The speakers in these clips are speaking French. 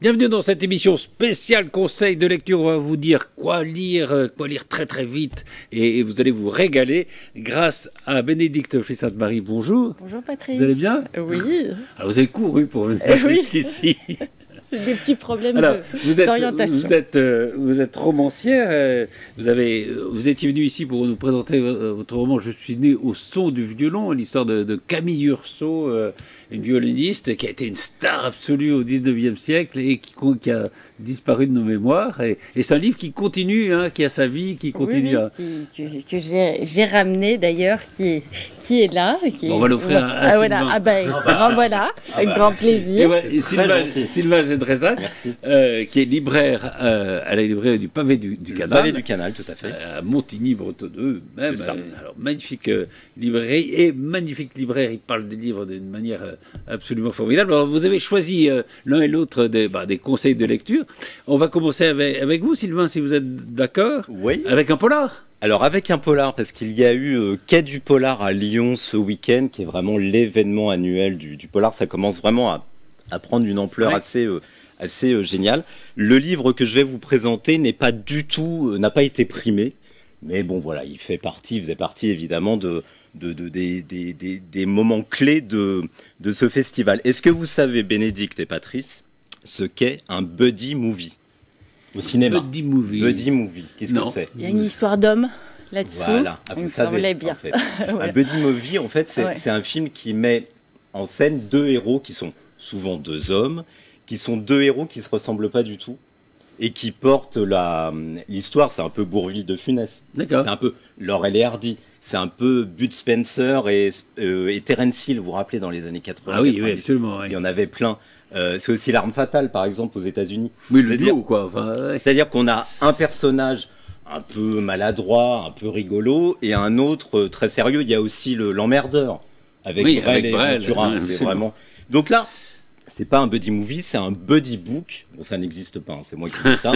Bienvenue dans cette émission spéciale conseil de lecture. On va vous dire quoi lire très très vite et vous allez vous régaler grâce à Bénédicte Flissat-Marie. Bonjour. Bonjour Patrice. Vous allez bien? Oui. Alors vous avez couru pour venir jusqu'ici. Des petits problèmes d'orientation. d'orientation. Vous êtes romancière. Vous étiez venu ici pour nous présenter votre roman Je suis né au son du violon, l'histoire de Camille Urso, une violoniste qui a été une star absolue au 19e siècle et qui a disparu de nos mémoires. Et c'est un livre qui continue, qui a sa vie, qui continue que j'ai ramené d'ailleurs, qui est là. On va l'offrir à Sylvain. Voilà, avec grand plaisir. Et Sylvain Gédrézac, qui est libraire à la librairie du Pavé du Canal. Pavé du Canal, tout à fait. À Montigny-Bretonneux, même. Alors, magnifique librairie et magnifique libraire. Il parle des livres d'une manière absolument formidable. Alors, vous avez choisi l'un et l'autre des conseils de lecture. On va commencer avec vous, Sylvain, si vous êtes d'accord. Oui. Avec un polar. Alors avec un polar, parce qu'il y a eu Quai du Polar à Lyon ce week-end, qui est vraiment l'événement annuel du polar. Ça commence vraiment à prendre une ampleur assez géniale. Le livre que je vais vous présenter n'a pas été primé, mais bon voilà, il faisait partie évidemment des moments clés de ce festival. Est-ce que vous savez, Bénédicte et Patrice, ce qu'est un buddy movie au cinéma? Buddy movie. Buddy movie, qu'est-ce que c'est? Il y a une histoire d'homme là-dessous. Voilà, vous savez bien. En fait. Un buddy movie, en fait, c'est un film qui met en scène deux héros qui sont souvent deux hommes, qui sont deux héros qui se ressemblent pas du tout et qui portent l'histoire. C'est un peu Bourvil de Funès. D'accord. C'est un peu Laurel et Hardy. C'est un peu Bud Spencer et Terence Hill. Vous vous rappelez dans les années 80? Ah oui, absolument. Oui. Il y en avait plein. C'est aussi L'Arme Fatale, par exemple, aux États-Unis. Oui, le duo, quoi. Enfin, c'est-à-dire qu'on a un personnage un peu maladroit, un peu rigolo, et un autre très sérieux. Il y a aussi l'emmerdeur avec Brel et Ventura. C'est vraiment. Donc là, c'est pas un buddy movie, c'est un buddy book. Bon, ça n'existe pas, c'est moi qui dis ça,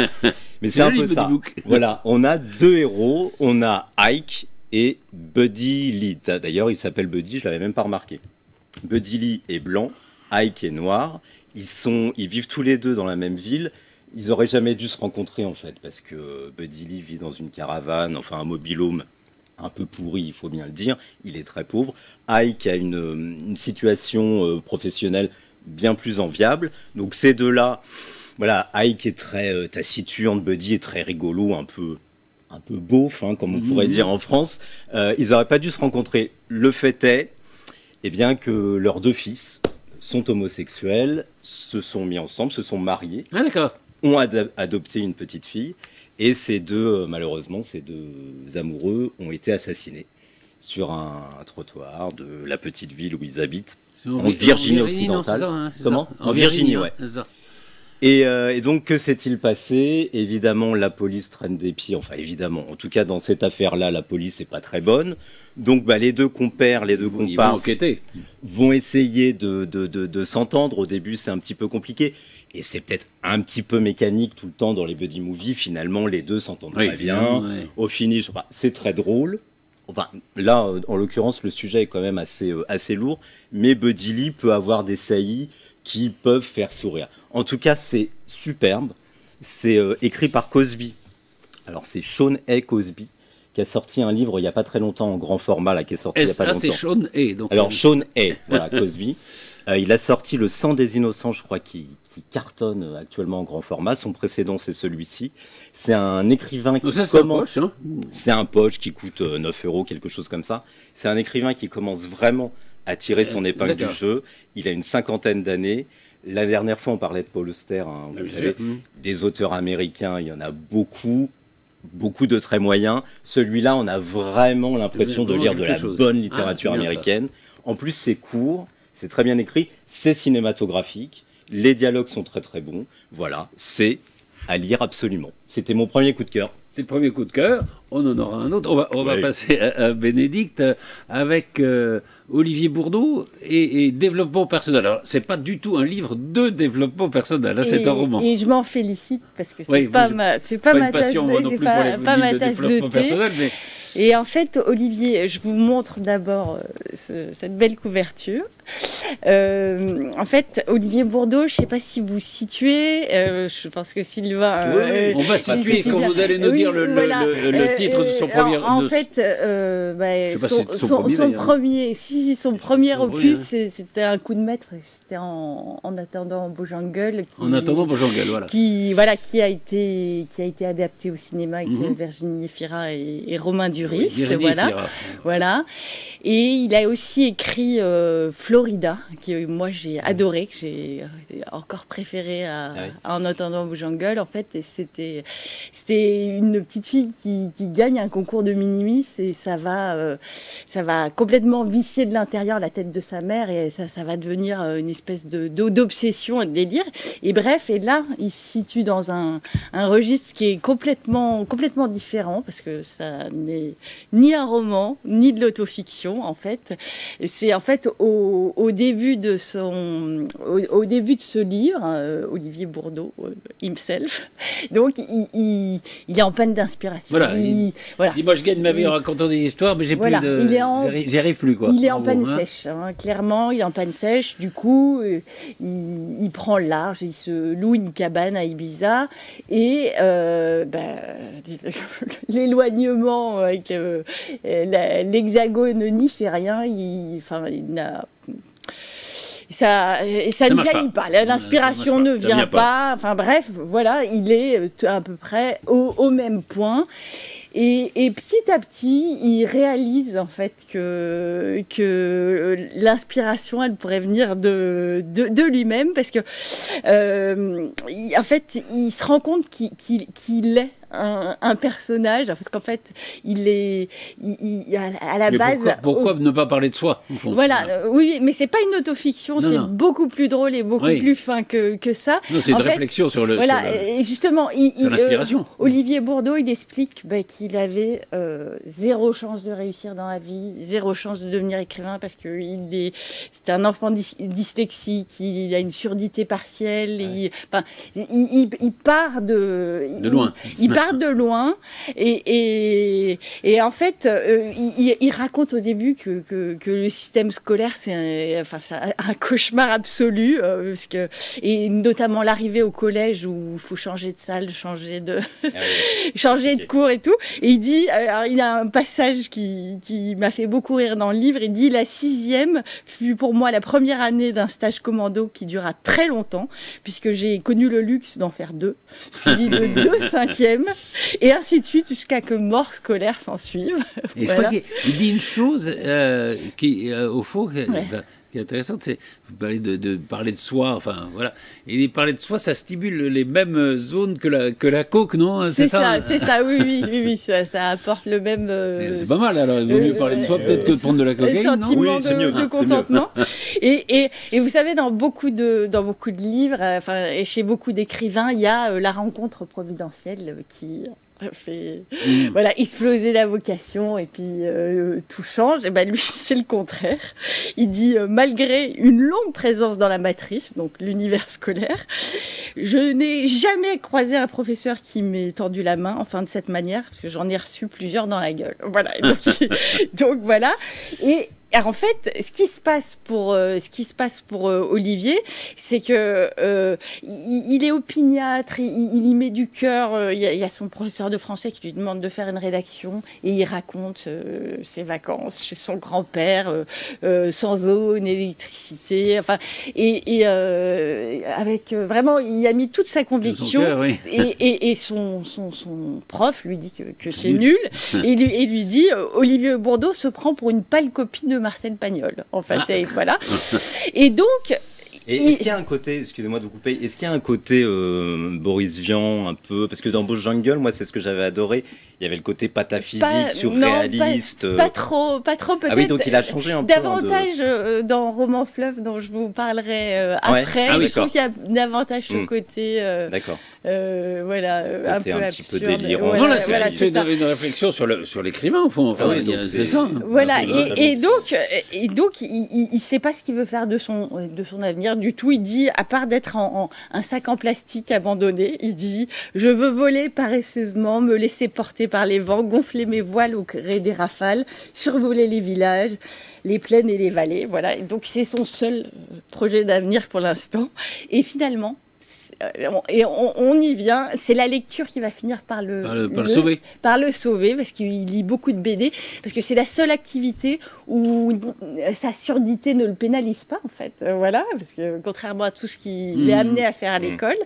mais c'est un peu ça. Voilà, on a deux héros, on a Ike et Buddy Lee. D'ailleurs, il s'appelle Buddy, je l'avais même pas remarqué. Buddy Lee est blanc, Ike est noir. Ils vivent tous les deux dans la même ville. Ils auraient jamais dû se rencontrer en fait, parce que Buddy Lee vit dans une caravane, enfin un mobil-home un peu pourri, il faut bien le dire. Il est très pauvre. Ike a une situation professionnelle bien plus enviable. Donc ces deux-là, voilà, Ike est très taciturne, Buddy est très rigolo, un peu beauf, comme on pourrait dire en France. Ils n'auraient pas dû se rencontrer. Le fait est, bien que leurs deux fils sont homosexuels, se sont mis ensemble, se sont mariés, ont adopté une petite fille, et malheureusement, ces deux amoureux ont été assassinés sur un trottoir de la petite ville où ils habitent, en Virginie occidentale. Non, comment? En Virginie, ouais. Et donc, que s'est-il passé? Évidemment, la police traîne des pieds. Enfin, évidemment. En tout cas, dans cette affaire-là, la police n'est pas très bonne. Donc, les deux compères, les deux comparses vont essayer de s'entendre. Au début, c'est un petit peu compliqué. Et c'est peut-être un petit peu mécanique tout le temps dans les buddy movies. Finalement, les deux s'entendent très bien. Ouais. Au finish, c'est très drôle. Enfin, là, en l'occurrence, le sujet est quand même assez lourd. Mais Buddy Lee peut avoir des saillies qui peuvent faire sourire. En tout cas, c'est superbe. C'est écrit par Cosby. Alors, c'est Sean A. Cosby qui a sorti un livre il n'y a pas très longtemps en grand format, là, qui est sorti il n'y a pas longtemps. C'est Sean A. Donc alors, Sean A. Voilà, Cosby. Il a sorti Le sang des innocents, je crois, qui cartonne actuellement en grand format. Son précédent, c'est celui-ci. C'est un écrivain qui commence... C'est un poche qui coûte 9 €, quelque chose comme ça. C'est un écrivain qui commence vraiment à tirer son épingle du jeu. Il a une 50aine d'années. La dernière fois, on parlait de Paul Auster. Vous savez, des auteurs américains, il y en a beaucoup de très moyens. Celui-là, on a vraiment l'impression de lire de la bonne littérature américaine. En plus, c'est court, c'est très bien écrit, c'est cinématographique. Les dialogues sont très très bons. Voilà, c'est à lire absolument. C'était mon premier coup de cœur. C'est le premier coup de cœur. On en aura un autre. On va passer à Bénédicte avec Olivier Bourdeau et développement personnel. Alors, c'est pas du tout un livre de développement personnel. Là, c'est un roman. Et je m'en félicite parce que c'est pas ma passion non plus pour les livres de développement personnel. Et en fait, Olivier, je vous montre d'abord cette belle couverture. En fait, Olivier Bourdeau, je ne sais pas si vous situez, je pense que Sylvain... on va situer quand vous allez nous dire le titre de son premier... En fait, son premier opus, c'était un coup de maître, c'était en attendant Beaujungle. En attendant Beaujungle, voilà. Qui a été adapté au cinéma avec Virginie Efira et Romain Duris. Voilà. Et il a aussi écrit Florida, que moi j'ai adoré, que j'ai encore préféré En attendant Beaujungle. En fait, c'était une petite fille qui gagne un concours de minimis et ça va complètement vicier de l'intérieur la tête de sa mère et ça va devenir une espèce d'obsession et de délire. Et bref, et là, il se situe dans un registre qui est complètement différent parce que ça n'est ni un roman, ni de l'autofiction. En fait, c'est en fait au début de ce livre, Olivier Bourdeau himself. Donc, il est en panne d'inspiration. Voilà. Dis-moi, je gagne ma vie en racontant des histoires, mais j'y arrive plus, quoi. Il est en panne sèche, clairement. Il est en panne sèche. Du coup, il prend le large. Il se loue une cabane à Ibiza et l'éloignement avec l'Hexagone n'y fait rien. Ça ne jaillit pas. L'inspiration ne vient pas. Enfin bref, voilà, il est à peu près au même point. Et petit à petit, il réalise en fait que l'inspiration, elle pourrait venir de lui-même parce que en fait, il se rend compte qu'il est un personnage, parce qu'en fait, à la base... Pourquoi ne pas parler de soi, au fond? Voilà, oui, mais c'est pas une autofiction, c'est beaucoup plus drôle et beaucoup plus fin que ça. Non, c'est une réflexion sur et justement, sur l'inspiration. Olivier Bourdeau, il explique qu'il avait zéro chance de réussir dans la vie, zéro chance de devenir écrivain, parce que c'est un enfant dyslexique, il a une surdité partielle, il part de loin. Il part de loin et en fait, il raconte au début que le système scolaire, c'est un cauchemar absolu, et notamment l'arrivée au collège où il faut changer de salle, changer de cours et tout. Et il dit, alors il a un passage qui m'a fait beaucoup rire dans le livre, il dit: la 6e fut pour moi la première année d'un stage commando qui dura très longtemps, puisque j'ai connu le luxe d'en faire 2, suivi de 2 5e, et ainsi de suite jusqu'à que mort scolaire s'en suive. Et je crois qu'il dit une chose qui, au fond, qui est intéressante, c'est parler de soi, enfin voilà. Et parler de soi, ça stimule les mêmes zones que la coke, non? C'est ça, oui, ça apporte le même... c'est pas mal, alors il vaut mieux parler de soi peut-être que de prendre de la cocaïne, non? Sentiment de contentement. Et vous savez, dans beaucoup de livres, et chez beaucoup d'écrivains, il y a la rencontre providentielle qui... fait exploser la vocation et puis tout change. Et lui, c'est le contraire. Il dit malgré une longue présence dans la matrice, donc l'univers scolaire, je n'ai jamais croisé un professeur qui m'ait tendu la main, enfin de cette manière, parce que j'en ai reçu plusieurs dans la gueule. Voilà. Donc voilà. Et en fait, ce qui se passe pour Olivier, c'est que il est opiniâtre, il y met du cœur. Il y a son professeur de français qui lui demande de faire une rédaction et il raconte ses vacances chez son grand-père, sans eau, ni électricité. Enfin, et avec vraiment, il a mis toute sa conviction. Cœur, oui. Et son prof lui dit que c'est nul et lui dit Olivier Bourdeau se prend pour une pâle copie de Marcel Pagnol, en fait. Et voilà. Et donc... Est-ce qu'il y a un côté, excusez-moi de vous couper, est-ce qu'il y a un côté Boris Vian un peu, parce que dans Beaujungle, moi c'est ce que j'avais adoré, il y avait le côté pataphysique, surréaliste. Non, pas trop peut-être. Ah oui, donc il a changé un peu. Davantage dans Roman Fleuve, dont je vous parlerai après. Je trouve qu'il y a davantage ce côté voilà, un petit peu absurde. délirant. Ouais, Voilà, voilà, c'est c'est ça. une réflexion sur l'écrivain, au fond. Enfin, c'est ça. Voilà, et donc il ne sait pas ce qu'il veut faire de son avenir du tout. Il dit, à part d'être un sac en plastique abandonné, il dit « Je veux voler paresseusement, me laisser porter par les vents, gonfler mes voiles au gré des rafales, survoler les villages, les plaines et les vallées. » Voilà, et donc c'est son seul projet d'avenir pour l'instant. Et finalement, et on y vient, c'est la lecture qui va finir par le sauver. Par le sauver, parce qu'il lit beaucoup de BD, parce que c'est la seule activité où sa surdité ne le pénalise pas, en fait. Voilà, parce que contrairement à tout ce qu'il est amené à faire à l'école.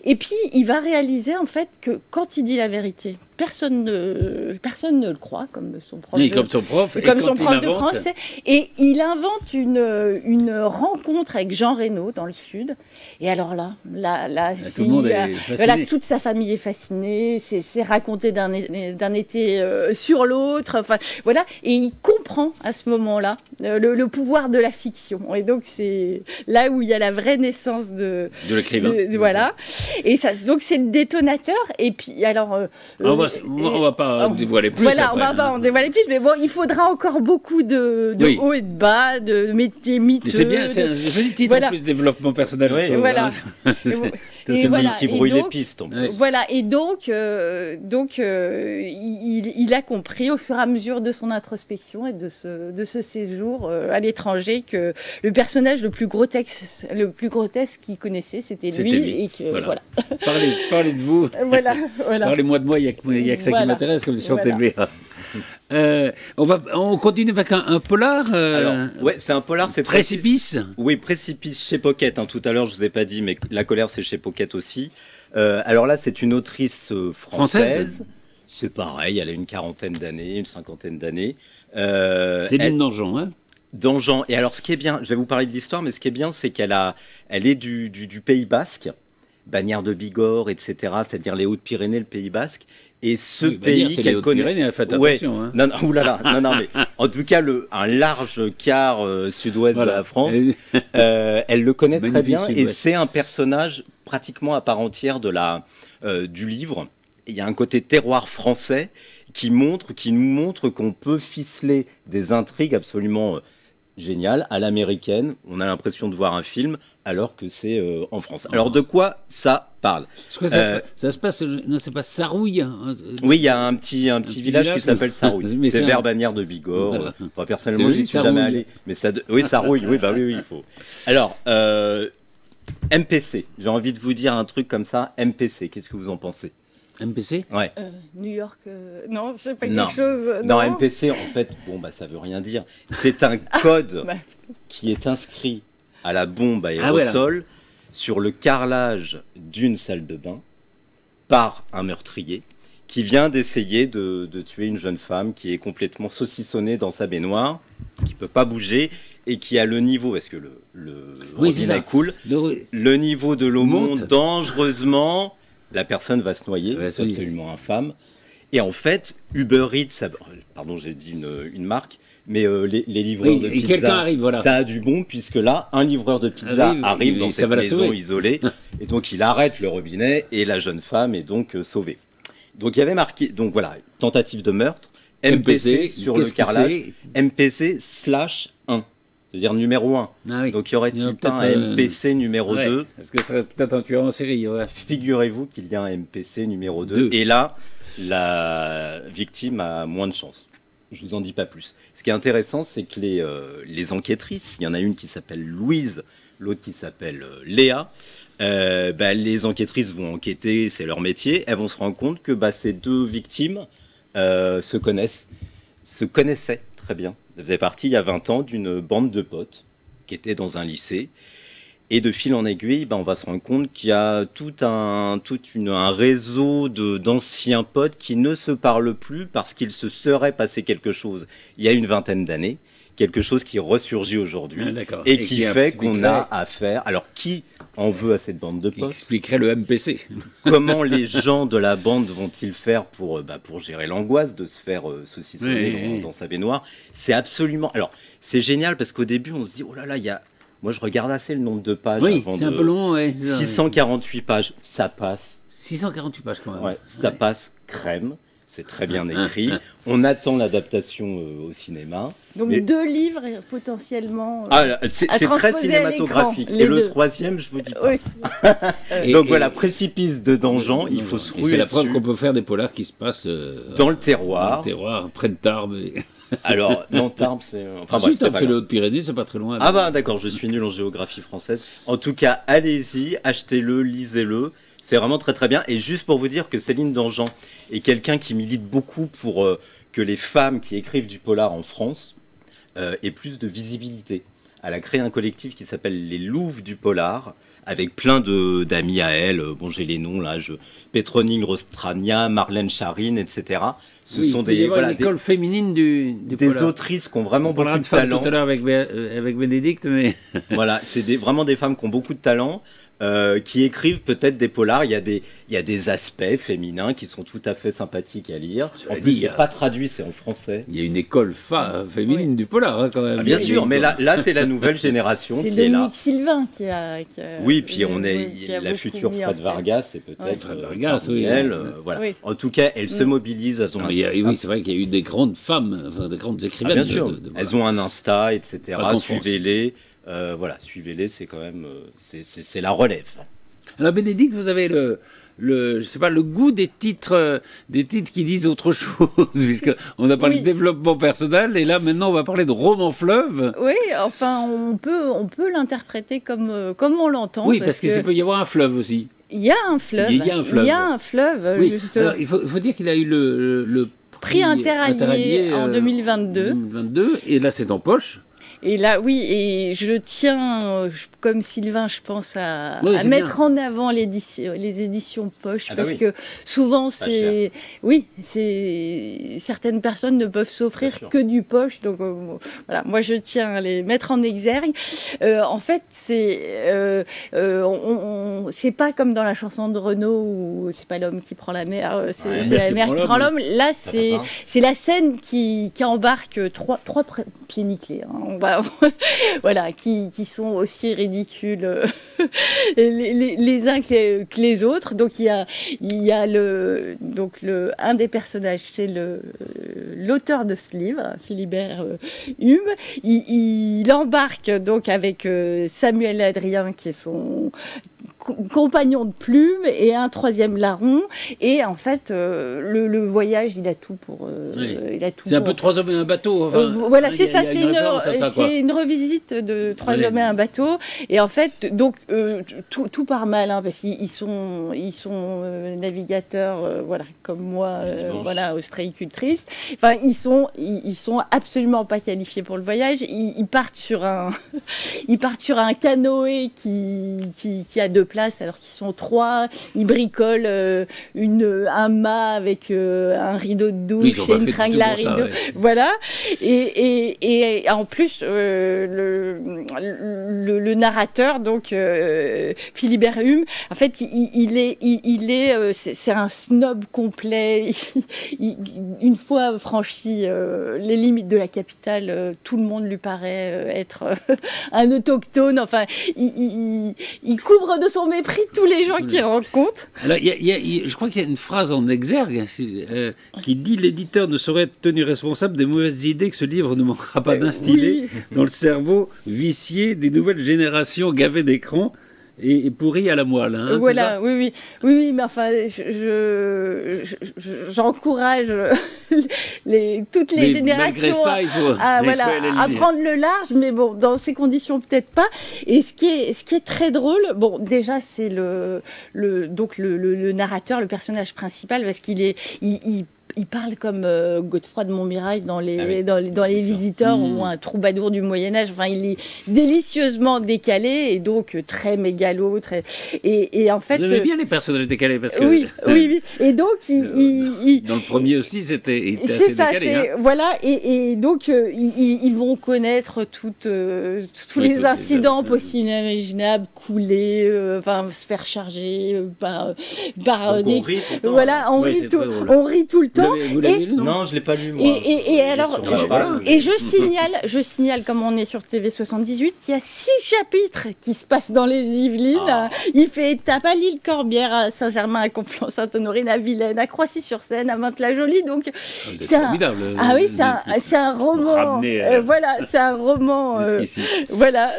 Et puis, il va réaliser, en fait, que quand il dit la vérité, personne ne le croit, comme son prof, comme son prof, de français. Et il invente une rencontre avec Jean Reno dans le Sud. Et alors là, tout le monde est fasciné. Voilà, toute sa famille est fascinée. C'est raconté d'un été sur l'autre. Enfin, voilà. Et il comprend à ce moment-là le pouvoir de la fiction. Et donc, c'est là où il y a la vraie naissance de l'écrivain. Voilà. Et ça, donc, c'est le détonateur. Et puis, alors... on va pas en dévoiler plus. Voilà, après, on va pas en dévoiler plus, mais bon, il faudra encore beaucoup de hauts et de bas, de métiers miteux. C'est bien, c'est un joli titre en plus, développement personnel. Oui, voilà. C'est qui brouille les pistes. En plus. Voilà, et donc il a compris au fur et à mesure de son introspection et de ce séjour à l'étranger que le personnage le plus grotesque qu'il connaissait, c'était lui. Et que, voilà. Parlez de vous. Voilà. Parlez-moi de moi, il n'y a que ça qui m'intéresse, comme sur TVA. On continue avec un polar. Ouais, c'est un polar, c'est Précipice. Oui, Précipice chez Pocket. Tout à l'heure, je vous ai pas dit, mais La colère, c'est chez Pocket aussi. Alors là, c'est une autrice française. C'est pareil, elle a une quarantaine d'années, une cinquantaine d'années. Céline Dangean, hein. Dangean. Et alors, ce qui est bien, je vais vous parler de l'histoire, mais ce qui est bien, c'est elle est du Pays Basque, Bagnères de Bigorre, etc., c'est-à-dire les Hautes-Pyrénées, le Pays Basque. Et ce pays qu'elle connaît. Pyrénées, faites attention. Ouais. Non, oulala, non, mais en tout cas, un large quart sud-ouest de la France, elle le connaît très bien, et c'est un personnage pratiquement à part entière du livre. Il y a un côté terroir français qui nous montre qu'on peut ficeler des intrigues absolument géniales à l'américaine. On a l'impression de voir un film, alors que c'est en France. Alors de quoi ça parle? Ça se passe, non, c'est pas Sarouille. Oui, il y a un petit village qui s'appelle Sarouille. C'est vers Bagnères de Bigorre. Voilà. Enfin, personnellement, j'y suis jamais allé. Mais oui, Sarouille, oui, il faut. Alors, MPC, j'ai envie de vous dire un truc comme ça. MPC, qu'est-ce que vous en pensez? MPC? Ouais. New York, non, c'est pas quelque chose... Non, MPC, en fait, ça veut rien dire. C'est un code qui est inscrit à la bombe à aérosol sur le carrelage d'une salle de bain par un meurtrier qui vient d'essayer de tuer une jeune femme qui est complètement saucissonnée dans sa baignoire, qui peut pas bouger et qui a le niveau, parce que le robinet coule, le niveau de l'eau monte dangereusement, la personne va se noyer, c'est absolument infâme. Et en fait, Uber Eats, pardon, j'ai dit une marque, mais les livreurs de pizza, ça a du bon, puisque là, un livreur de pizza arrive dans cette maison isolée, et donc il arrête le robinet, et la jeune femme est donc sauvée. Donc il y avait marqué, donc voilà, tentative de meurtre, MPC sur le carrelage, MPC/1, c'est-à-dire numéro 1. Ah oui. Donc y aurait-il pas un MPC numéro 2? Parce que ce serait peut-être un tueur en série. Ouais. Figurez-vous qu'il y a un MPC numéro 2. Et là, la victime a moins de chance. Je vous en dis pas plus. Ce qui est intéressant, c'est que les enquêtrices, il y en a une qui s'appelle Louise, l'autre qui s'appelle Léa, les enquêtrices vont enquêter, c'est leur métier, elles vont se rendre compte que ces deux victimes se connaissaient très bien. Elles faisaient partie, il y a 20 ans, d'une bande de potes qui étaient dans un lycée. Et de fil en aiguille, on va se rendre compte qu'il y a tout un réseau d'anciens potes qui ne se parlent plus parce qu'il se serait passé quelque chose il y a une vingtaine d'années, quelque chose qui ressurgit aujourd'hui et qui fait qu'on a affaire. Alors, qui en veut à cette bande de potes? Qui expliquerait le MPC. Comment les gens de la bande vont-ils faire pour gérer l'angoisse de se faire saucissonner dans sa baignoire? C'est absolument... Alors, c'est génial parce qu'au début, on se dit, oh là là, il y a Moi, je regarde assez le nombre de pages. Oui, c'est un peu long. Ouais, 648 pages, ça passe. 648 pages quand même. Ouais, ça passe crème. C'est très bien écrit. On attend l'adaptation au cinéma. Donc 2 livres potentiellement. C'est très cinématographique. Et le 3e, je vous dis pas. Oui. Donc voilà, Précipice de Dangean, il faut se rouler dessus. C'est la preuve qu'on peut faire des polars qui se passent dans le terroir. Dans le terroir, près de Tarbes. Alors, non, Tarbes, c'est... Enfin, bref, c'est les Hautes-Pyrénées, c'est pas très loin. Ah bah d'accord, je suis nul en géographie française. En tout cas, allez-y, achetez-le, lisez-le. C'est vraiment très très bien. Et juste pour vous dire que Céline Dangean est quelqu'un qui milite beaucoup pour que les femmes qui écrivent du polar en France aient plus de visibilité. Elle a créé un collectif qui s'appelle les Louves du polar, avec plein d'amis à elle. Bon, j'ai les noms là, Pétronille Rostrania, Marlène Charine, etc. Ce sont des école féminine du des polar. Autrices qui ont vraiment beaucoup de talent. Tout à l'heure avec Bénédicte, mais voilà, c'est vraiment des femmes qui ont beaucoup de talent. Qui écrivent peut-être des polars. Il y a des aspects féminins qui sont tout à fait sympathiques à lire. En plus, c'est pas traduit, c'est en français. Il y a une école féminine du polar, hein, quand même. Bien sûr, mais là c'est la nouvelle génération qui est là. C'est Dominique Sylvain qui a oui, puis on est la future Fred Vargas, c'est peut-être Fred Vargas, oui. Elle, voilà. Oui. En tout cas, elles se mobilisent. Elles ont oui, c'est vrai qu'il y a eu des grandes femmes, enfin, des grandes écrivaines. Bien sûr. Elles ont un Insta, etc. Suivez-les. Voilà, suivez-les, c'est quand même c'est la relève. Alors Bénédicte, vous avez je sais pas, le goût des titres qui disent autre chose, puisqu'on a parlé de développement personnel, et là maintenant on va parler de roman fleuve. Oui, enfin on peut l'interpréter comme on l'entend. Oui, parce que peut y avoir un fleuve aussi. Il y a un fleuve. Il y a un fleuve. Oui. Alors, il faut dire qu'il a eu le prix Interallié en 2022. Et là c'est en poche. Et là, oui, et je tiens, comme Sylvain, je pense, à mettre en avant les éditions poche, parce que souvent, certaines personnes ne peuvent s'offrir que du poche, donc voilà, moi je tiens à les mettre en exergue. En fait, c'est pas comme dans la chanson de Renaud où c'est pas l'homme qui prend la mer, c'est la mer qui prend l'homme. Là, c'est la scène qui embarque trois pieds nickelés. Voilà, qui sont aussi ridicules les uns que les autres. Donc il y a un des personnages, c'est l'auteur de ce livre, Philibert Hume. Il embarque donc avec Samuel Adrien, qui est son compagnon de plume, et un troisième larron, et en fait le voyage, il a tout pour c'est un peu 3 hommes et un bateau, enfin, voilà, c'est ça, c'est une revisite de 3 hommes et un bateau, et en fait donc tout part mal, hein, parce qu'ils sont navigateurs, voilà, comme moi, voilà, ostréicultrices. Enfin, ils sont absolument pas qualifiés pour le voyage. Ils partent sur un canoë qui a 2 places alors qu'ils sont 3. Ils bricolent un mât avec un rideau de douche et une tringle à rideau. Voilà. Et en plus, le narrateur, donc Philibert Hume, en fait, c'est un snob complet. Une fois franchi les limites de la capitale, tout le monde lui paraît être un autochtone. Enfin, il couvre de son mépris tous les gens qu'il rencontre. Alors, je crois qu'il y a une phrase en exergue qui dit « L'éditeur ne saurait être tenu responsable des mauvaises idées que ce livre ne manquera pas d'instiller dans le cerveau vicié des nouvelles générations gavées d'écran et pourries à la moelle. » Hein, voilà, oui, mais enfin, j'encourage toutes les générations à prendre le large, mais bon, dans ces conditions, peut-être pas. Et ce qui est très drôle, bon, déjà, c'est le narrateur, le personnage principal, parce il parle comme Godefroy de Montmirail dans les Visiteurs, ou un troubadour du Moyen-Âge. Enfin, il est délicieusement décalé, et donc très mégalo. Et en fait, vous aimez bien les personnages décalés, parce que... Oui. Et donc, dans le premier aussi, c'était assez décalé. Hein. Voilà, et donc, ils vont connaître tous les incidents possibles et imaginables, couler, se faire charger par des... Voilà, on rit tout le temps. temps. Vous l'avez lu, non? Non, je l'ai pas lu, moi. Et alors, je je signale, comme on est sur TV78, qu'il y a 6 chapitres qui se passent dans les Yvelines. Il fait étape à l'Île-Corbière, à Saint-Germain, à Conflans-Sainte-Honorine, à Vilaine, à Croissy-sur-Seine, à Mantes-la-Jolie. Donc, c'est formidable. Ah oui, c'est un roman. Voilà, c'est un roman. Voilà.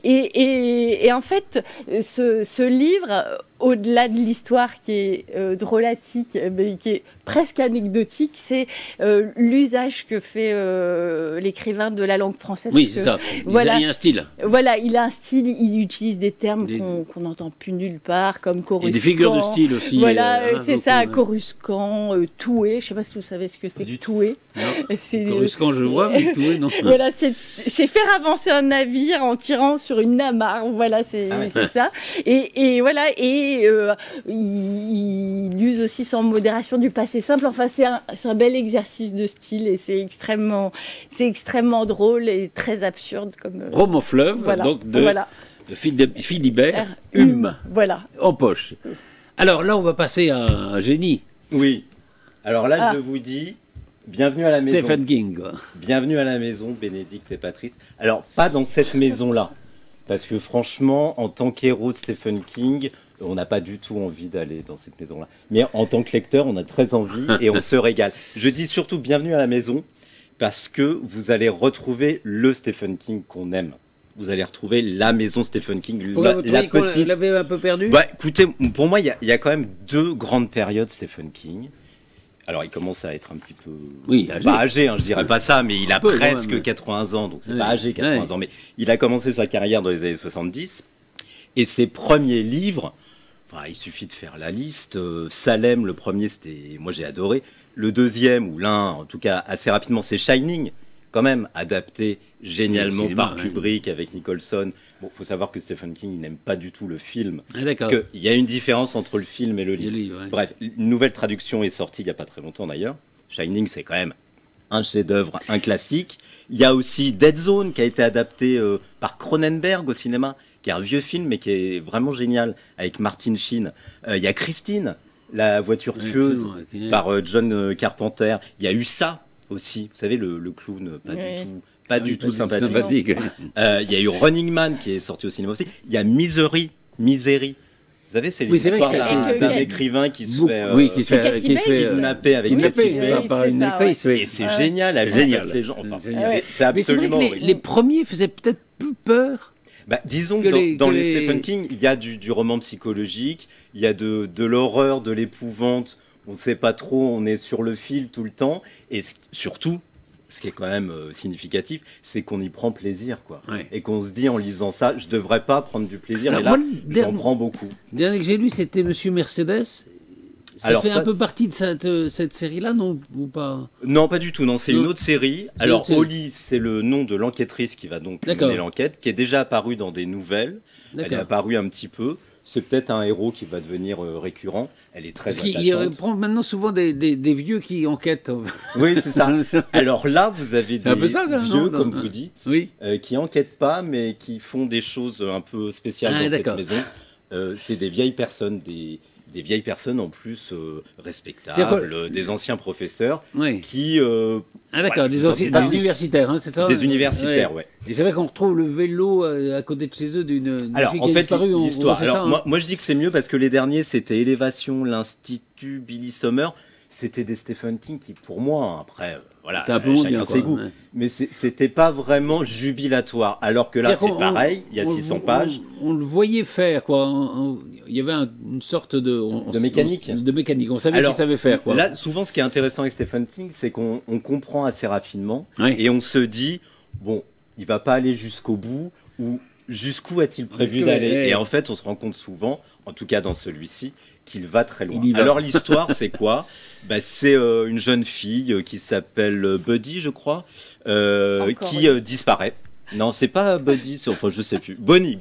Et en fait, ce livre, au-delà de l'histoire qui est drôlatique, mais qui est presque anecdotique, c'est l'usage que fait l'écrivain de la langue française. Oui, c'est ça. Voilà, il a un style. Voilà, il a un style, il utilise des termes qu'on n'entend plus nulle part, comme coruscant. Et des figures de style aussi. Voilà, c'est ça, coruscant, toué. Je ne sais pas si vous savez ce que c'est, toué. Coruscant, je vois, mais toué, non. Voilà, c'est faire avancer un navire en tirant sur une amarre. Voilà, c'est ça. Et voilà, il use aussi sans modération du passé simple. Enfin, c'est un bel exercice de style et c'est extrêmement drôle et très absurde. Comme, Roman fleuve, donc de Philibert Hume, voilà. En poche. Alors là, on va passer à un génie. Oui. Alors là, je vous dis, bienvenue à la maison. Stephen King. Bienvenue à la maison, Bénédicte et Patrice. Alors, pas dans cette maison-là. Parce que franchement, en tant qu'héros de Stephen King, on n'a pas du tout envie d'aller dans cette maison-là. Mais en tant que lecteur, on a très envie et on se régale. Je dis surtout bienvenue à la maison parce que vous allez retrouver le Stephen King qu'on aime. Vous allez retrouver la maison Stephen King, la petite... Vous l'avez un peu perdu? Bah, écoutez, pour moi, il y a quand même 2 grandes périodes Stephen King. Alors, il commence à être un petit peu... Oui, âgé. Pas âgé, hein, je dirais pas ça, mais il a presque 80 ans, donc c'est pas âgé, 80 ans. Mais il a commencé sa carrière dans les années 70. Et ses premiers livres, enfin, il suffit de faire la liste. Salem, le premier, c'était... Moi, j'ai adoré. Le deuxième, ou l'un, en tout cas, assez rapidement, c'est Shining, quand même, adapté génialement par Kubrick avec Nicholson. Bon, faut savoir que Stephen King, il n'aime pas du tout le film. Parce qu'il y a une différence entre le film et le livre. Bref, une nouvelle traduction est sortie il n'y a pas très longtemps d'ailleurs. Shining, c'est quand même un chef-d'œuvre, un classique. Il y a aussi Dead Zone qui a été adapté par Cronenberg au cinéma, qui est un vieux film mais qui est vraiment génial avec Martin Sheen. Il y a Christine, la voiture tueuse, par John Carpenter. Il y a eu ça aussi, vous savez, le clown, pas du tout sympathique. Il y a eu Running Man qui est sorti au cinéma aussi. Il y a Misery. Vous savez, c'est l'histoire d'un écrivain qui se fait kidnapper avec Katy Bates par une actrice. Et c'est génial, elle génial les gens. Enfin, c'est absolument. Mais c'est vrai que les premiers faisaient peut-être plus peur. Bah, disons que dans les Stephen King, il y a du roman psychologique, il y a de l'horreur, de l'épouvante. On ne sait pas trop, on est sur le fil tout le temps. Et surtout, ce qui est quand même significatif, c'est qu'on y prend plaisir, quoi. Ouais. Et qu'on se dit en lisant ça, je ne devrais pas prendre du plaisir, mais là, j'en prends beaucoup. Le dernier que j'ai lu, c'était Monsieur Mercedes. Ça fait un peu partie de cette série-là, non, ou pas? Non, pas du tout, non, c'est une autre série. Alors, Holly, c'est le nom de l'enquêtrice qui va donc mener l'enquête, qui est déjà apparue dans des nouvelles. Elle est apparue un petit peu. C'est peut-être un héros qui va devenir récurrent. Elle est très attachante. Il prend maintenant souvent des vieux qui enquêtent. Oui, c'est ça. Alors là, vous avez des vieux, comme vous dites, qui enquêtent pas, mais qui font des choses un peu spéciales dans cette maison. C'est des vieilles personnes, des vieilles personnes en plus respectables, des anciens professeurs qui... des universitaires, hein, c'est ça? Des universitaires, ouais. Et c'est vrai qu'on retrouve le vélo à côté de chez eux d'une fille qui a disparu. L'histoire. Alors, moi, je dis que c'est mieux parce que les derniers, c'était Élévation, l'Institut, Billy Summer. C'était des Stephen King qui, pour moi, après, voilà, chacun ses goûts. Mais c'était pas vraiment jubilatoire. Alors que là, c'est pareil, il y a 600 pages. On le voyait faire, quoi. Il y avait une sorte de mécanique. De mécanique. On savait qu'il savait faire, quoi. Là, souvent, ce qui est intéressant avec Stephen King, c'est qu'on comprend assez rapidement et on se dit, bon, il va pas aller jusqu'au bout ou jusqu'où a-t-il prévu d'aller? Et en fait, on se rend compte souvent, en tout cas dans celui-ci, qu'il va très loin. Alors l'histoire, c'est quoi? C'est une jeune fille qui s'appelle Buddy, je crois, qui disparaît. Non, c'est pas Buddy, enfin je sais plus. Bonnie.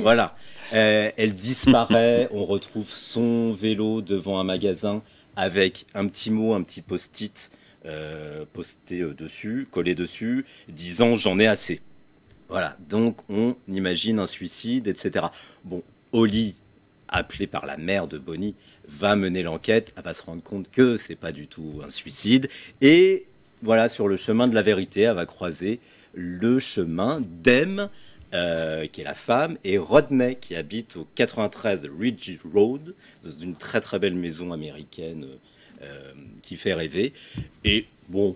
Voilà. Elle disparaît, on retrouve son vélo devant un magasin avec un petit mot, un petit post-it posté dessus, collé dessus, disant « j'en ai assez ». Voilà, donc on imagine un suicide, etc. Bon, Holly appelée par la mère de Bonnie, va mener l'enquête. Elle va se rendre compte que c'est pas du tout un suicide. Et voilà, sur le chemin de la vérité, elle va croiser le chemin d'Em, qui est la femme, et Rodney, qui habite au 93 Ridge Road, dans une très très belle maison américaine qui fait rêver. Et bon,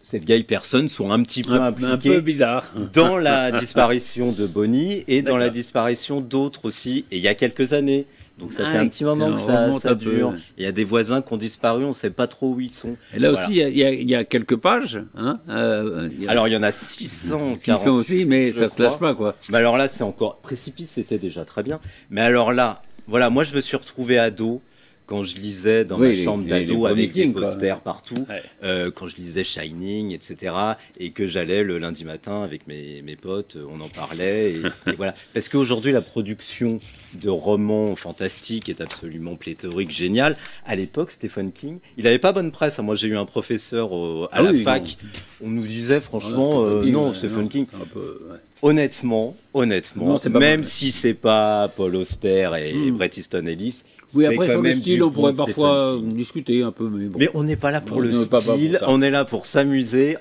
ces vieilles personnes sont un petit peu impliquées un peu bizarre dans la disparition de Bonnie et dans la disparition d'autres aussi, et il y a quelques années. Donc ça fait un petit moment que ça dure. Il y a des voisins qui ont disparu, on ne sait pas trop où ils sont. Et là aussi, il y a quelques pages. Hein, alors il y en a 600. 600 aussi, mais ça ne se lâche pas, quoi. Mais alors là, c'est encore... Précipice, c'était déjà très bien. Mais alors là, voilà, moi je me suis retrouvé ado quand je lisais dans ma chambre d'ado avec des posters partout, quand je lisais Shining, etc., et que j'allais le lundi matin avec mes potes, on en parlait, et voilà. Parce qu'aujourd'hui, la production de romans fantastiques est absolument pléthorique, géniale. À l'époque, Stephen King, il n'avait pas bonne presse. Moi, j'ai eu un professeur à la fac, on nous disait franchement, non, Stephen King... Honnêtement, non, même si c'est pas Paul Auster et Bret Easton Ellis, oui, après sur le style, on pourrait parfois discuter un peu, mais bon. Mais on n'est pas là pour le style, on est là pour s'amuser,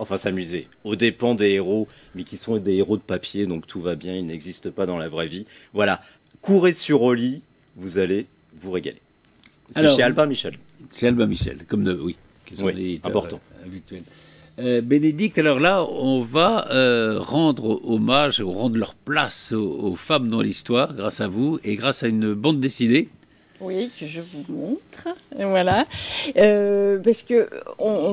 aux dépens des héros, mais qui sont des héros de papier, donc tout va bien, ils n'existent pas dans la vraie vie. Voilà, courez sur Oli, vous allez vous régaler. C'est chez Albin Michel. C'est Albin Michel, qui sont des importants. Habituels. Bénédicte, alors là, on va rendre hommage, ou rendre leur place aux femmes dans l'histoire, grâce à vous, et grâce à une bande dessinée. Oui, que je vous montre. Voilà. Parce que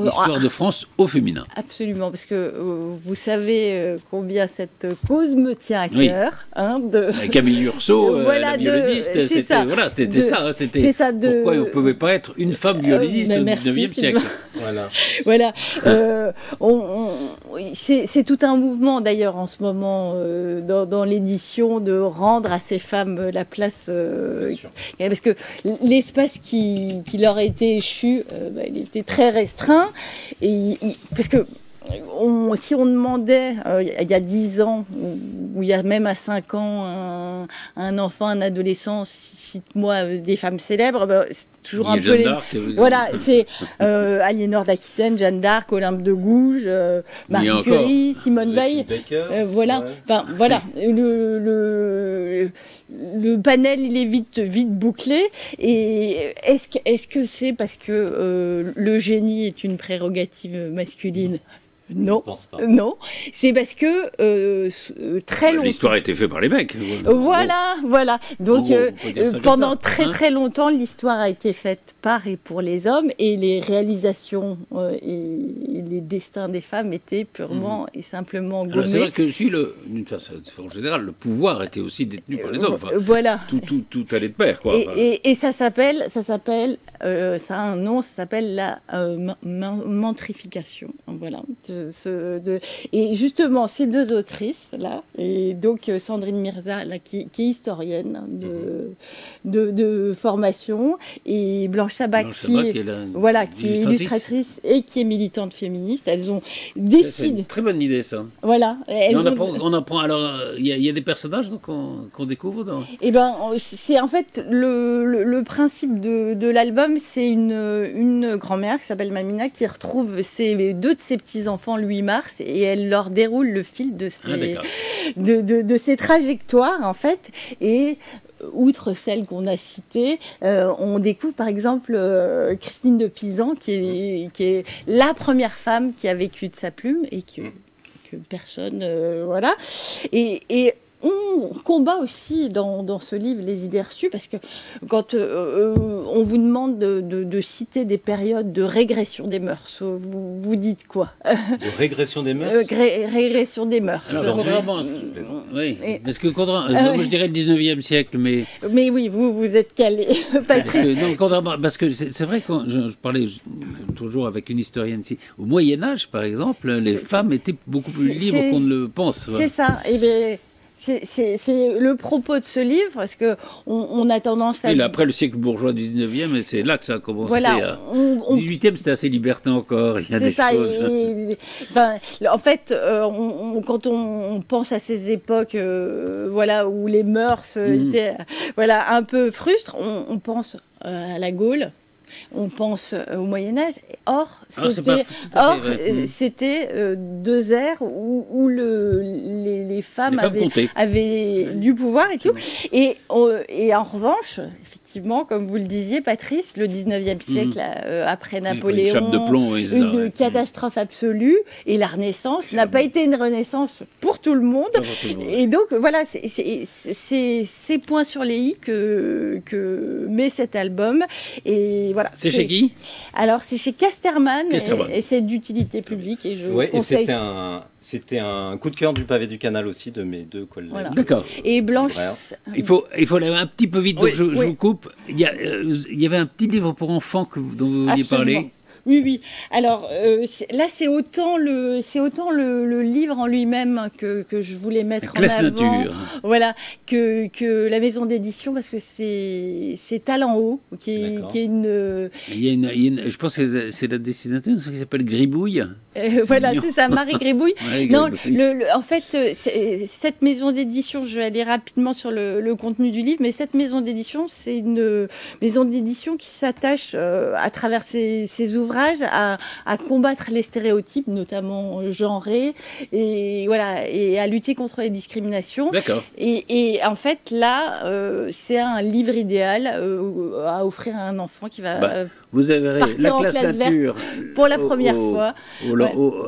l'histoire de France au féminin. Absolument, parce que vous savez combien cette cause me tient à cœur. Hein, Camille Urso, la violoniste, c'était ça. C'était pourquoi on ne pouvait pas être une femme violoniste au 19e siècle. Voilà. C'est tout un mouvement d'ailleurs en ce moment dans l'édition de rendre à ces femmes la place. Parce que l'espace qui leur a été échu, il était très restreint. Parce que si on demandait, il y a 10 ans, ou il y a même à 5 ans, un enfant, un adolescent, cite-moi des femmes célèbres, c'est toujours un peu... Voilà, c'est Aliénor d'Aquitaine, Jeanne d'Arc, Olympe de Gouges, Marie Curie, Simone Veil. Voilà, ouais. Enfin, voilà, le panel, il est vite bouclé. Et est-ce que c'est parce que le génie est une prérogative masculine ? Non, je pense pas. Non, c'est parce que très longtemps... L'histoire a été faite par les mecs. Voilà. Donc pendant très longtemps, l'histoire a été faite par et pour les hommes, et les réalisations et les destins des femmes étaient purement et simplement gommés. C'est vrai que d'une façon générale, le pouvoir était aussi détenu par les hommes. Enfin, voilà. Tout allait de pair, quoi. Et ça s'appelle, ça a un nom, ça s'appelle la mentrification. Voilà. Et justement, ces deux autrices là, et donc Sandrine Mirza là, qui est historienne de formation, et Blanche Sabac qui est illustratrice et qui est militante féministe, elles ont décidé. C'est une très bonne idée, ça. Voilà. On apprend. Alors, il y a des personnages qu'on découvre dans. Eh ben, c'est en fait le principe de l'album, c'est une grand-mère qui s'appelle Mamina qui retrouve deux de ses petits-enfants le 8 mars, et elle leur déroule le fil de ses trajectoires, en fait. Et outre celles qu'on a citées, on découvre par exemple Christine de Pisan, qui est la première femme qui a vécu de sa plume et que personne... voilà. Et on combat aussi dans ce livre les idées reçues, parce que quand on vous demande de citer des périodes de régression des mœurs, vous dites quoi? De régression des mœurs? Régression des mœurs. Alors, contrairement, oui, parce que moi je dirais le 19e siècle, mais... Mais oui, vous êtes calé, Patrice. Parce que c'est vrai que je parlais toujours avec une historienne ici, au Moyen-Âge, par exemple, les femmes étaient beaucoup plus libres qu'on ne le pense. C'est ça, et bien... c'est le propos de ce livre, parce que on a tendance à... Et là, après le siècle bourgeois du 19e, c'est là que ça a commencé. Voilà, Le 18e, c'était assez libertin encore. Il y a des choses. Enfin, en fait, quand on pense à ces époques voilà, où les mœurs étaient voilà, un peu frustres, on pense à la Gaule. On pense au Moyen-Âge. Or, c'était deux ères où les femmes avaient du pouvoir et tout. Et en revanche, effectivement, comme vous le disiez, Patrice, le 19e siècle, après Napoléon, une chape de plomb, une catastrophe absolue, et la Renaissance n'a pas été une Renaissance pour tout le monde. Et donc, voilà, c'est ces points sur les i que met cet album. Et voilà. C'est chez qui? Alors, c'est chez Casterman, et c'est d'utilité publique. Et je conseille... Et c'était un coup de cœur du pavé du canal aussi, de mes deux collègues. Voilà. D'accord. Et Blanche... Il faut aller un petit peu vite, donc je vous coupe. Il y avait un petit livre pour enfants dont vous vouliez parler. Oui. Alors là, c'est autant le livre en lui-même que je voulais mettre en avant. Nature. Voilà, que la maison d'édition, parce que c'est Talent Haut, qui est une... je pense que c'est la dessinatrice qui s'appelle Gribouille. Voilà, c'est ça, Marie Gribouille. Ouais, non, en fait, cette maison d'édition, je vais aller rapidement sur le contenu du livre, mais cette maison d'édition, c'est une maison d'édition qui s'attache à travers ses ouvrages à combattre les stéréotypes, notamment genrés, et voilà, et à lutter contre les discriminations. D'accord. Et en fait, là, c'est un livre idéal à offrir à un enfant qui va vous avez partir en classe nature pour la première fois.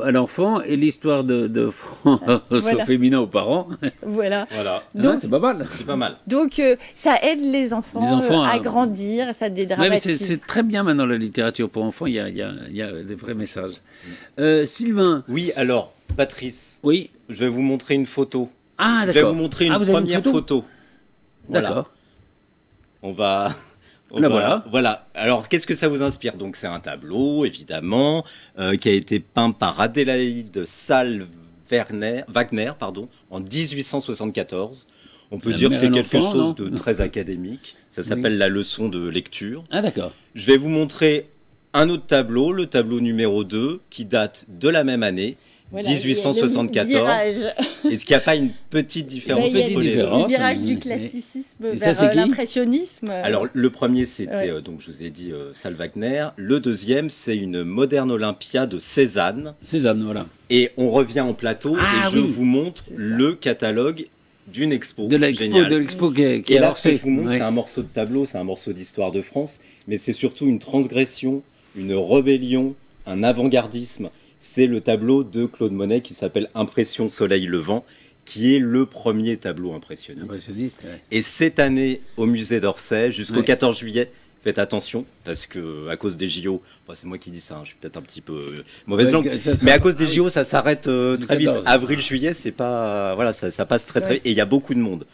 À l'enfant, et l'histoire de France au féminin aux parents. Voilà. Donc, c'est pas mal. C'est pas mal. Donc, ça aide les enfants à grandir, ça dédramatise. Mais c'est très bien maintenant la littérature pour enfants, il y a des vrais messages. Sylvain. Oui, alors, Patrice. Oui. Je vais vous montrer une photo. Ah, d'accord. Je vais vous montrer une première photo. Voilà. D'accord. Voilà. Alors, qu'est-ce que ça vous inspire? Donc, c'est un tableau, évidemment, qui a été peint par Adélaïde Salle-Wagner, en 1874. On peut dire que c'est quelque chose de très académique. Ça s'appelle la leçon de lecture. Ah, d'accord. Je vais vous montrer un autre tableau, le tableau numéro 2, qui date de la même année. Voilà, 1874. Est-ce qu'il n'y a pas une petite différence entre les deux? Le virage du classicisme vers l'impressionnisme. Alors, le premier, c'était, donc je vous ai dit, Salle-Wagner. Le deuxième, c'est une moderne Olympia de Cézanne. Cézanne, voilà. Et on revient en plateau et je vous montre le catalogue d'une expo. De l'expo qui est et là, ce que je vous montre, c'est un morceau de tableau, c'est un morceau d'histoire de France, mais c'est surtout une transgression, une rébellion, un avant-gardisme. C'est le tableau de Claude Monet qui s'appelle Impression Soleil Levant, qui est le premier tableau impressionniste. Et cette année, au musée d'Orsay, jusqu'au 14 juillet, faites attention, parce que à cause des JO, c'est moi qui dis ça, je suis peut-être un petit peu mauvaise langue, mais à cause des JO, ça s'arrête très vite. Avril-juillet, c'est pas, voilà, ça passe très vite, et il y a beaucoup de monde.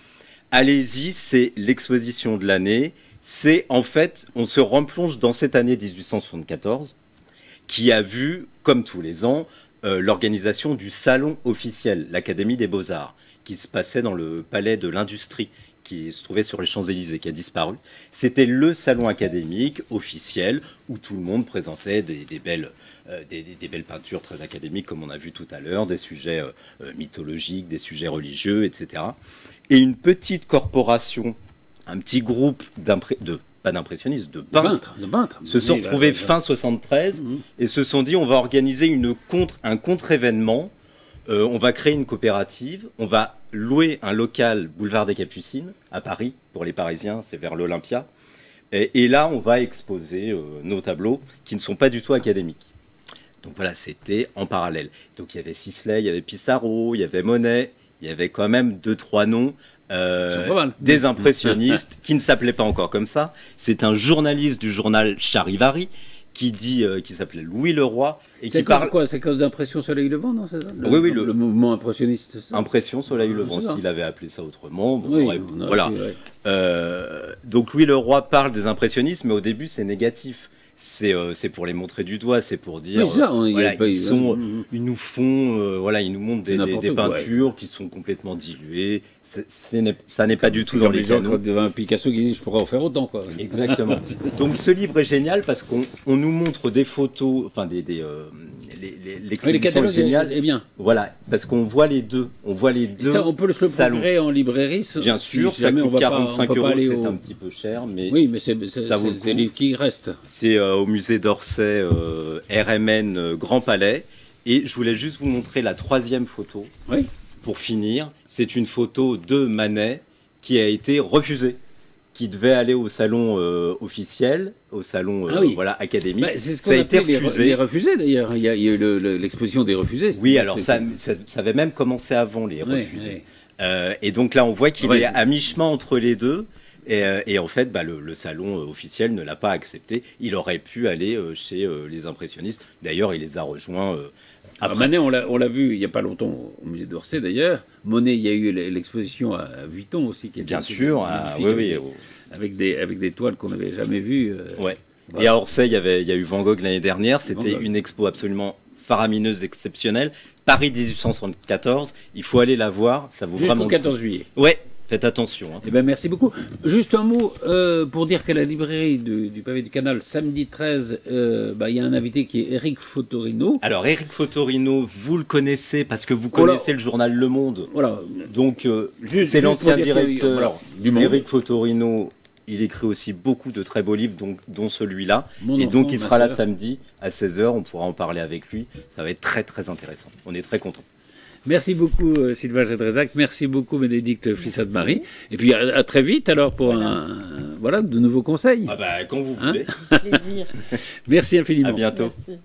Allez-y, c'est l'exposition de l'année. C'est en fait, on se replonge dans cette année 1874, qui a vu, comme tous les ans, l'organisation du salon officiel, l'Académie des Beaux-Arts, qui se passait dans le palais de l'Industrie, qui se trouvait sur les Champs-Élysées, qui a disparu. C'était le salon académique officiel où tout le monde présentait des belles peintures très académiques, comme on a vu tout à l'heure, des sujets mythologiques, des sujets religieux, etc. Et une petite corporation, un petit groupe pas d'impressionnistes, de peintres, se sont retrouvés fin 73 et se sont dit on va organiser un contre-événement, on va créer une coopérative, on va louer un local boulevard des Capucines à Paris, pour les Parisiens, c'est vers l'Olympia, et là on va exposer nos tableaux qui ne sont pas du tout académiques. Donc voilà, c'était en parallèle. Donc il y avait Sisley, il y avait Pissarro, il y avait Monet, il y avait quand même 2-3 noms. Des impressionnistes qui ne s'appelaient pas encore comme ça. C'est un journaliste du journal Charivari qui s'appelait Louis Leroy et qui parle quoi? C'est cause d'Impression Soleil Levant, non? Oui, le mouvement impressionniste. Ça. Impression Soleil Levant, s'il avait appelé ça autrement. Bon, voilà. Donc Louis Leroy parle des impressionnistes, mais au début c'est négatif. c'est pour les montrer du doigt, c'est pour dire, oui, ça, voilà, ils nous font, voilà, ils nous montrent des peintures qui sont complètement diluées. Ça n'est pas du tout dans les canons. Quand il y a un Picasso qui dit je pourrais en faire autant, quoi. Exactement. Donc ce livre est génial parce qu'on nous montre des photos, enfin l'exposition est géniale. Est bien. Voilà, parce qu'on voit les deux. On voit les deux. Ça, on peut le procurer en librairie. Bien sûr, ça coûte 45 €, c'est un petit peu cher, mais oui, mais c'est des livres qui restent. C'est au musée d'Orsay, RMN Grand Palais. Et je voulais juste vous montrer la 3e photo. Oui. Pour finir, c'est une photo de Manet qui a été refusée, qui devait aller au salon officiel, au salon voilà, académique. Bah, c'est ce qu'on appelle les refusés d'ailleurs. Il y a eu l'exposition des refusés. Oui, alors ça avait même commencé avant les refusés. Oui. Et donc là, on voit qu'il est à mi-chemin entre les deux. Et en fait, bah, le salon officiel ne l'a pas accepté. Il aurait pu aller chez les impressionnistes. D'ailleurs, il les a rejoints. Manet, on l'a vu il n'y a pas longtemps au musée d'Orsay d'ailleurs. Monet, il y a eu l'exposition à Vuitton aussi. Qui était bien sûr, avec des toiles qu'on n'avait jamais vues. Ouais. Voilà. Et à Orsay, il y a eu Van Gogh l'année dernière. C'était une expo absolument faramineuse, exceptionnelle. Paris 1874. Il faut aller la voir. Ça vaut vraiment. Jusqu'au 14 juillet. Ouais. Faites attention. Hein. Eh ben, merci beaucoup. Juste un mot pour dire qu'à la librairie du Pavé du Canal, samedi 13, il y a un invité qui est Éric Fotorino. Alors, Éric Fotorino, vous le connaissez parce que vous connaissez le journal Le Monde. Voilà. Donc, c'est l'ancien directeur du Monde. Éric Fotorino, il écrit aussi beaucoup de très beaux livres, dont celui-là. Et donc, il sera là samedi à 16h. On pourra en parler avec lui. Ça va être très, très intéressant. On est très contents. Merci beaucoup Sylvain Gédrézac, merci beaucoup Bénédicte Flissade-Marie. Et puis à très vite alors pour de nouveaux conseils. Ah bah quand vous voulez. Plaisir. Merci infiniment. À bientôt. Merci.